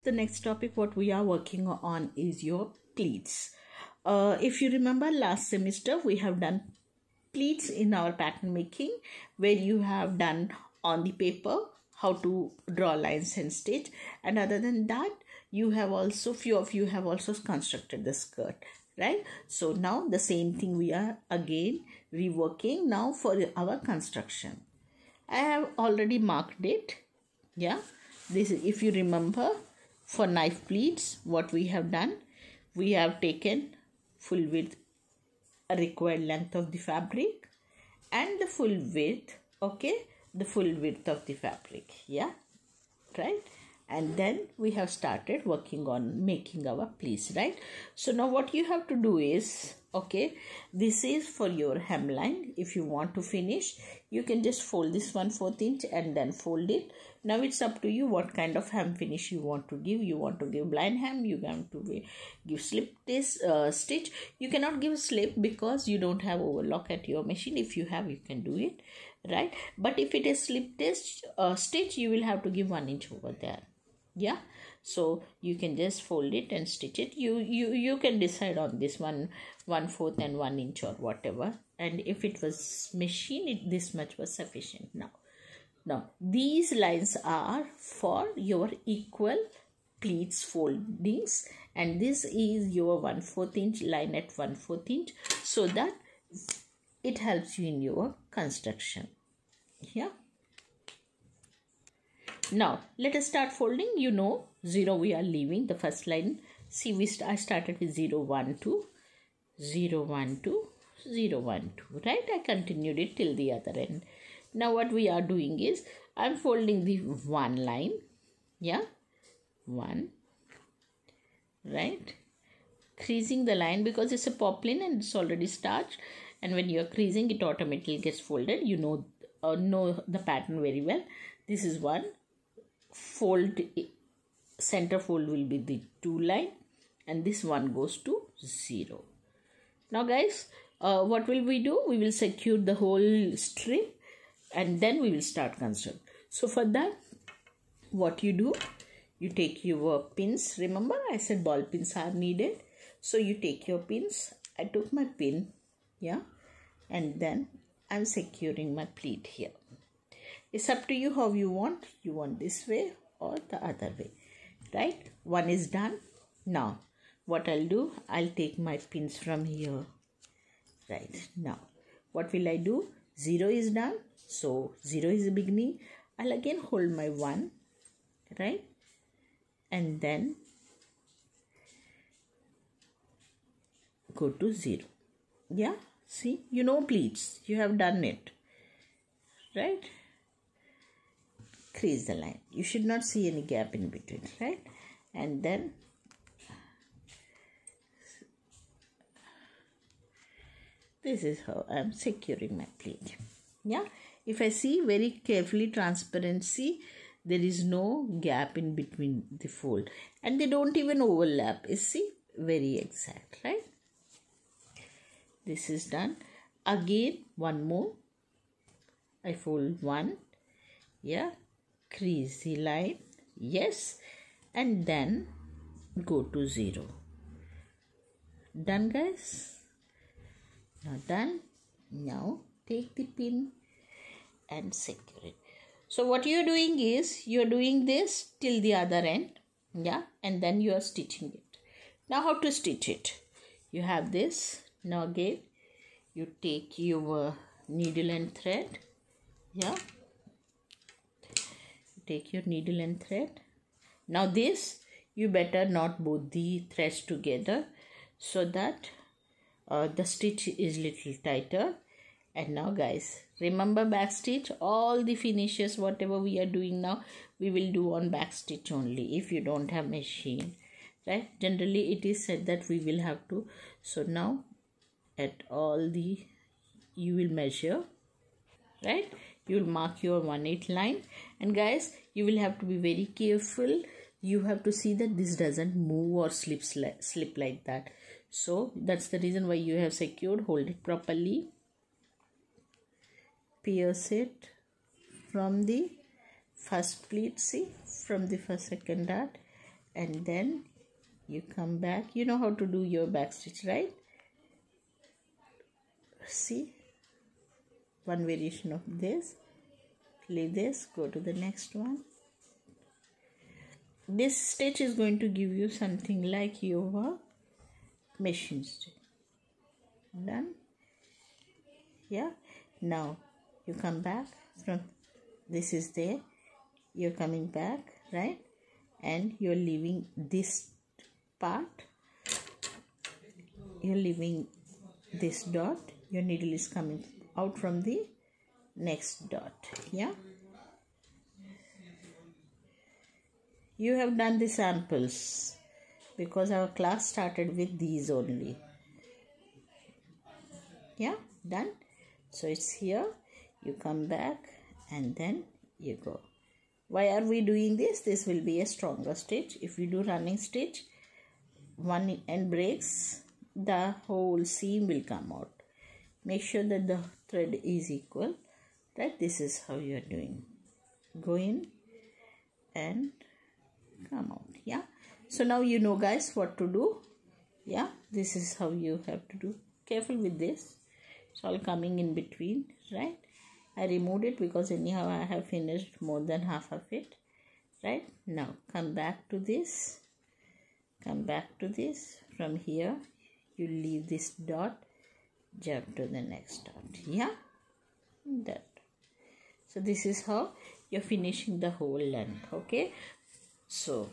the next topic what we are working on is your pleats. If you remember last semester we have done pleats in our pattern making, where you have done on the paper how to draw lines and stitch, and other than that you have also, few of you have also constructed the skirt, right? So now the same thing we are again reworking now for our construction. I have already marked it. Yeah, this is, if you remember, for knife pleats what we have done, we have taken full width, a required length of the fabric, and the full width, okay, the full width of the fabric, yeah, right? And then we have started working on making our pleats, right? So now what you have to do is, okay, this is for your hemline. If you want to finish, you can just fold this 1/4 inch and then fold it. Now it's up to you what kind of hem finish you want to give. You want to give blind hem, you want to give slip this stitch. You cannot give slip because you don't have overlock at your machine. If you have, you can do it, right? But if it is slip this stitch, you will have to give 1 inch over there. Yeah, so you can just fold it and stitch it. You can decide on this 1/4 and 1 inch or whatever, and if it was machine, this much was sufficient. Now these lines are for your equal pleats foldings, and this is your 1/4 inch line at 1/4 inch, so that it helps you in your construction. Yeah, now let us start folding. 0 we are leaving the first line. See, I started with 0 1 2 0 1 2 0 1 2, right? I continued it till the other end. Now what we are doing is, I'm folding the one line, yeah, one, right, creasing the line because it's a poplin and it's already starched, and when you're creasing it automatically gets folded. You know the pattern very well. This is one fold, center fold will be the 2 line, and this one goes to 0. Now guys, what will we do? We will secure the whole strip and then we will start construct. So for that, what you do, you take your pins. Remember I said ball pins are needed, so you take your pins. I took my pin, yeah, and then I'm securing my pleat here. It's up to you how you want. You want this way or the other way, right? One is done. Now what I'll do, I'll take my pins from here. Right, now what will I do? 0 is done, so 0 is the beginning. I'll again hold my 1, right, and then go to 0. Yeah, see, pleats, you have done it, right? Crease the line. You should not see any gap in between, right? And then this is how I am securing my pleat. Yeah, if I see very carefully, transparency, there is no gap in between the fold, and they don't even overlap. You see, very exact, right? This is done. Again, one more. I fold 1, yeah, crease the line, yes, and then go to 0. Done, guys? Now done. Now take the pin and secure it. So what you are doing is, you are doing this till the other end, yeah, and then you are stitching it. Now how to stitch it? You have this. Now again you take your needle and thread, yeah, take your needle and thread. Now this, you better not both the threads together, so that the stitch is little tighter. And now guys, remember back stitch. All the finishes whatever we are doing now, we will do on back stitch only if you don't have machine, right? Generally it is said that we will have to. So now at all the, you will measure, right? You will mark your 1/8 line, and guys, you will have to be very careful. You have to see that this doesn't move or slip like that. So that's the reason why you have secured. Hold it properly, pierce it from the first pleat, see, from the first second dart, and then you come back. You know how to do your back stitch, right? See, one variation of this. Leave this, go to the next one. This stitch is going to give you something like your machine stitch. Done. Yeah, now you come back from this is there, you're coming back, right, and you're leaving this part, you're leaving this dot, your needle is coming out from the next dot. Yeah, you have done the samples because our class started with these only. Yeah, done. So it's here, you come back and then you go. Why are we doing this? This will be a stronger stitch. If you do running stitch, one end breaks, the whole seam will come out. Make sure that the thread is equal, right? This is how you are doing. Go in and come out. Yeah, so now you know guys what to do. Yeah, this is how you have to do. Careful with this, it's all coming in between, right? I removed it because anyhow I have finished more than half of it, right? Now come back to this, come back to this. From here you leave this dot, jump to the next dot. Yeah, that. So this is how you're finishing the whole length. Okay, so